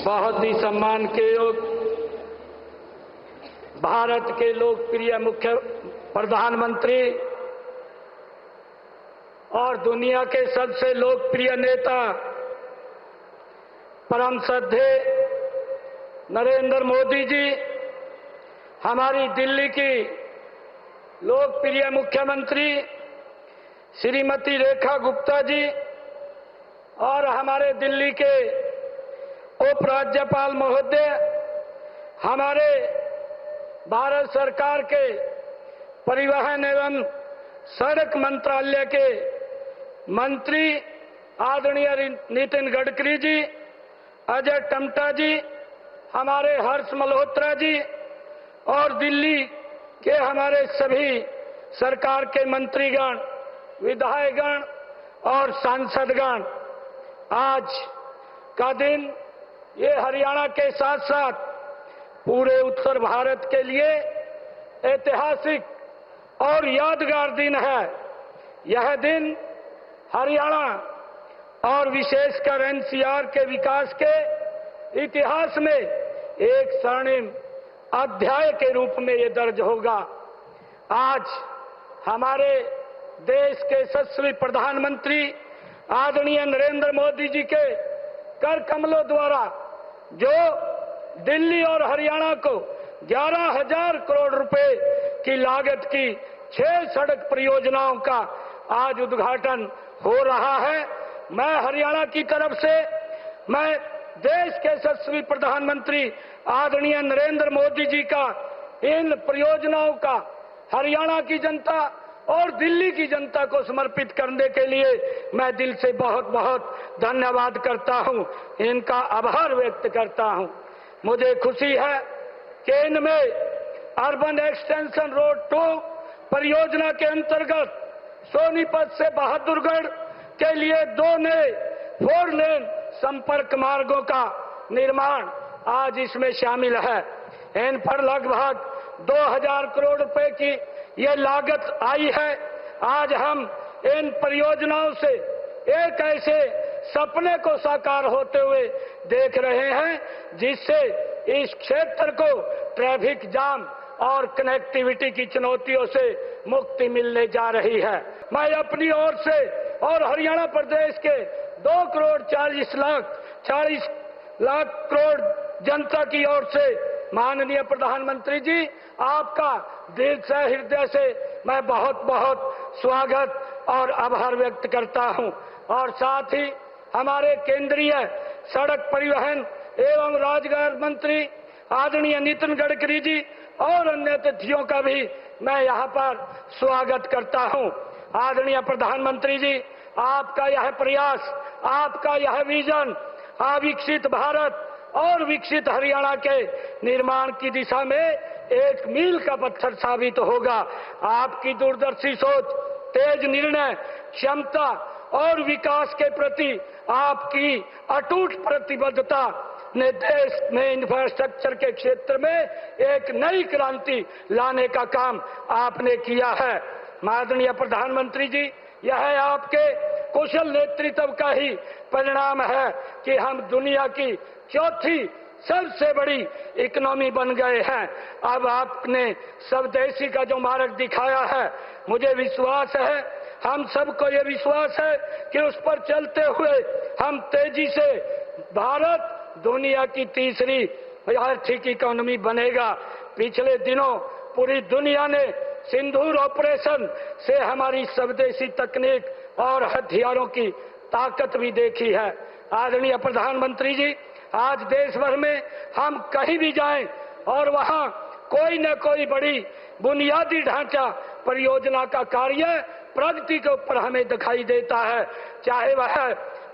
बहुत ही सम्मान के योग्य भारत के लोकप्रिय मुख्य प्रधानमंत्री और दुनिया के सबसे लोकप्रिय नेता परम श्रद्धेय नरेंद्र मोदी जी, हमारी दिल्ली की लोकप्रिय मुख्यमंत्री श्रीमती रेखा गुप्ता जी और हमारे दिल्ली के उपराज्यपाल महोदय, हमारे भारत सरकार के परिवहन एवं सड़क मंत्रालय के मंत्री आदरणीय नितिन गडकरी जी, अजय टम्टा जी, हमारे हर्ष मल्होत्रा जी और दिल्ली के हमारे सभी सरकार के मंत्रीगण, विधायकगण और सांसदगण, आज का दिन ये हरियाणा के साथ साथ पूरे उत्तर भारत के लिए ऐतिहासिक और यादगार दिन है। यह दिन हरियाणा और विशेषकर एनसीआर के विकास के इतिहास में एक स्वर्णिम अध्याय के रूप में ये दर्ज होगा। आज हमारे देश के यशस्वी प्रधानमंत्री आदरणीय नरेंद्र मोदी जी के कर कमलों द्वारा जो दिल्ली और हरियाणा को 11,000 करोड़ रुपए की लागत की 6 सड़क परियोजनाओं का आज उद्घाटन हो रहा है, मैं हरियाणा की तरफ से मैं देश के यशस्वी प्रधानमंत्री आदरणीय नरेंद्र मोदी जी का इन परियोजनाओं का हरियाणा की जनता और दिल्ली की जनता को समर्पित करने के लिए मैं दिल से बहुत बहुत धन्यवाद करता हूं, इनका आभार व्यक्त करता हूं। मुझे खुशी है कि इनमें अर्बन एक्सटेंशन रोड 2 परियोजना के अंतर्गत सोनीपत से बहादुरगढ़ के लिए 2 नए 4 लेन संपर्क मार्गों का निर्माण आज इसमें शामिल है। इन पर लगभग 2,000 करोड़ रुपए की ये लागत आई है। आज हम इन परियोजनाओं से एक ऐसे सपने को साकार होते हुए देख रहे हैं जिससे इस क्षेत्र को ट्रैफिक जाम और कनेक्टिविटी की चुनौतियों से मुक्ति मिलने जा रही है। मैं अपनी ओर से और हरियाणा प्रदेश के 2 करोड़ 40 लाख करोड़ जनता की ओर से माननीय प्रधानमंत्री जी, आपका दिल से हृदय से मैं बहुत बहुत स्वागत और आभार व्यक्त करता हूं। और साथ ही हमारे केंद्रीय सड़क परिवहन एवं राजमार्ग मंत्री आदरणीय नितिन गडकरी जी और अन्य अतिथियों का भी मैं यहां पर स्वागत करता हूं। आदरणीय प्रधानमंत्री जी, आपका यह प्रयास, आपका यह विजन विकसित भारत और विकसित हरियाणा के निर्माण की दिशा में एक मील का पत्थर साबित होगा। आपकी दूरदर्शी सोच, तेज निर्णय क्षमता और विकास के प्रति आपकी अटूट प्रतिबद्धता ने देश में इंफ्रास्ट्रक्चर के क्षेत्र में एक नई क्रांति लाने का काम आपने किया है। माननीय प्रधानमंत्री जी, यह आपके कुशल नेतृत्व का ही परिणाम है कि हम दुनिया की 4थी सबसे बड़ी इकोनॉमी बन गए हैं। अब आपने स्वदेशी का जो मार्ग दिखाया है, मुझे विश्वास है, हम सबको ये विश्वास है कि उस पर चलते हुए हम तेजी से भारत दुनिया की 3री आर्थिक इकोनॉमी बनेगा। पिछले दिनों पूरी दुनिया ने सिंदूर ऑपरेशन से हमारी स्वदेशी तकनीक और हथियारों की ताकत भी देखी है। आदरणीय प्रधानमंत्री जी, आज देश भर में हम कहीं भी जाएं और वहां कोई न कोई बड़ी बुनियादी ढांचा परियोजना का कार्य प्रगति के ऊपर हमें दिखाई देता है, चाहे वह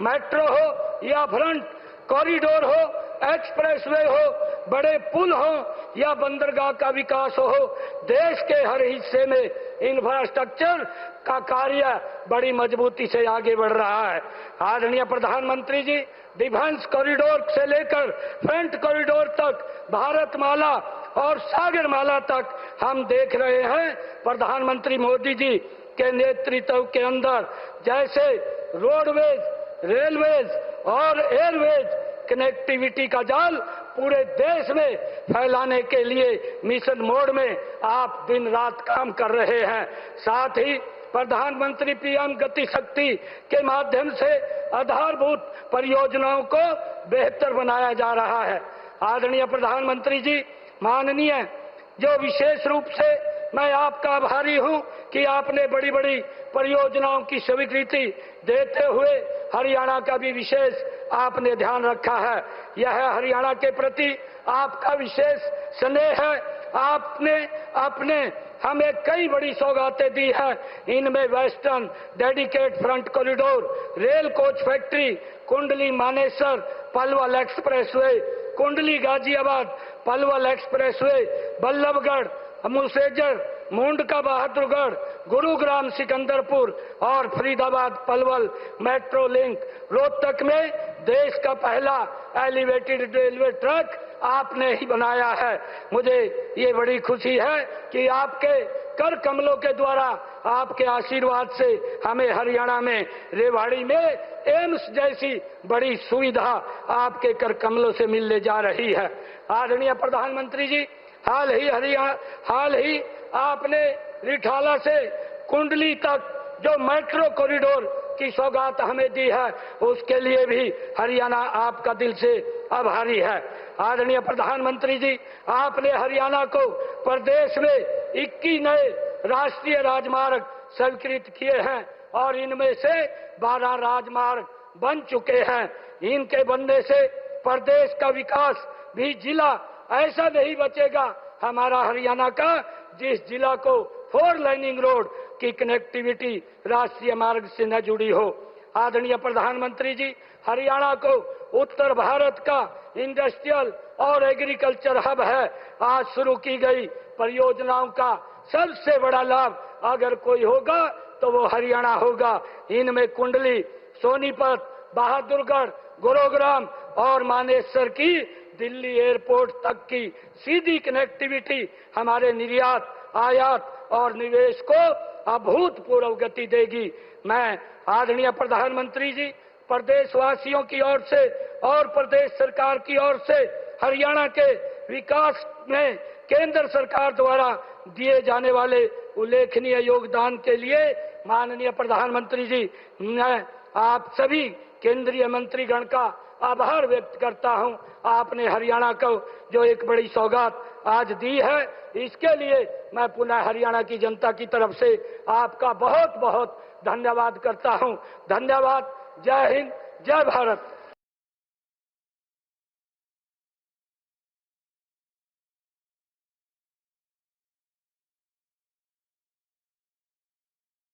मेट्रो हो या फ्रंट कॉरिडोर हो, एक्सप्रेसवे हो, बड़े पुल हो या बंदरगाह का विकास हो। देश के हर हिस्से में इंफ्रास्ट्रक्चर का कार्य बड़ी मजबूती से आगे बढ़ रहा है। आदरणीय प्रधानमंत्री जी, डिफेंस कॉरिडोर से लेकर फ्रंट कॉरिडोर तक, भारतमाला और सागरमाला तक हम देख रहे हैं प्रधानमंत्री मोदी जी के नेतृत्व के अंदर जैसे रोडवेज, रेलवेज और एयरवेज कनेक्टिविटी का जाल पूरे देश में फैलाने के लिए मिशन मोड में आप दिन रात काम कर रहे हैं। साथ ही प्रधानमंत्री पीएम गति शक्ति के माध्यम से आधारभूत परियोजनाओं को बेहतर बनाया जा रहा है। आदरणीय प्रधानमंत्री जी, माननीय, जो विशेष रूप से मैं आपका आभारी हूं कि आपने बड़ी बड़ी परियोजनाओं की स्वीकृति देते हुए हरियाणा का भी विशेष आपने ध्यान रखा है। यह हरियाणा के प्रति आपका विशेष स्नेह है। आपने अपने हमें कई बड़ी सौगातें दी हैं। इनमें western dedicate front corridor, rail coach factory, Kundli Manesar Palwal expressway, कुंडली गाजियाबाद पलवल एक्सप्रेसवे, बल्लभगढ़ मुसेजर मुंडका बहादुरगढ़, गुरुग्राम सिकंदरपुर और फरीदाबाद पलवल मेट्रो लिंक, रोहतक में देश का पहला एलिवेटेड रेलवे ट्रैक आपने ही बनाया है। मुझे ये बड़ी खुशी है कि आपके कर कमलों के द्वारा, आपके आशीर्वाद से हमें हरियाणा में रेवाड़ी में एम्स जैसी बड़ी सुविधा आपके कर कमलों से मिलने जा रही है। आदरणीय प्रधानमंत्री जी, हाल ही आपने रिठाला से कुंडली तक जो मेट्रो कॉरिडोर की सौगात हमें दी है, उसके लिए भी हरियाणा आपका दिल से आभारी है। आदरणीय प्रधानमंत्री जी, आपने हरियाणा को प्रदेश में 21 नए राष्ट्रीय राजमार्ग स्वीकृत किए हैं और इनमें से 12 राजमार्ग बन चुके हैं। इनके बनने से प्रदेश का विकास भी जिला ऐसा नहीं बचेगा हमारा हरियाणा का जिस जिला को 4 लाइनिंग रोड की कनेक्टिविटी राष्ट्रीय मार्ग से न जुड़ी हो। आदरणीय प्रधानमंत्री जी, हरियाणा को उत्तर भारत का इंडस्ट्रियल और एग्रीकल्चर हब है। आज शुरू की गई परियोजनाओं का सबसे बड़ा लाभ अगर कोई होगा तो वो हरियाणा होगा। इनमें कुंडली, सोनीपत, बहादुरगढ़, गुरुग्राम और मानेसर की दिल्ली एयरपोर्ट तक की सीधी कनेक्टिविटी हमारे निर्यात, आयात और निवेश को अभूतपूर्व गति देगी। मैं आदरणीय प्रधानमंत्री जी, प्रदेशवासियों की ओर से और प्रदेश सरकार की ओर से हरियाणा के विकास में केंद्र सरकार द्वारा दिए जाने वाले उल्लेखनीय योगदान के लिए माननीय प्रधानमंत्री जी, मैं आप सभी केंद्रीय मंत्रीगण का आभार व्यक्त करता हूं। आपने हरियाणा को जो एक बड़ी सौगात आज दी है, इसके लिए मैं पुनः हरियाणा की जनता की तरफ से आपका बहुत बहुत धन्यवाद करता हूं। धन्यवाद। जय हिंद, जय भारत।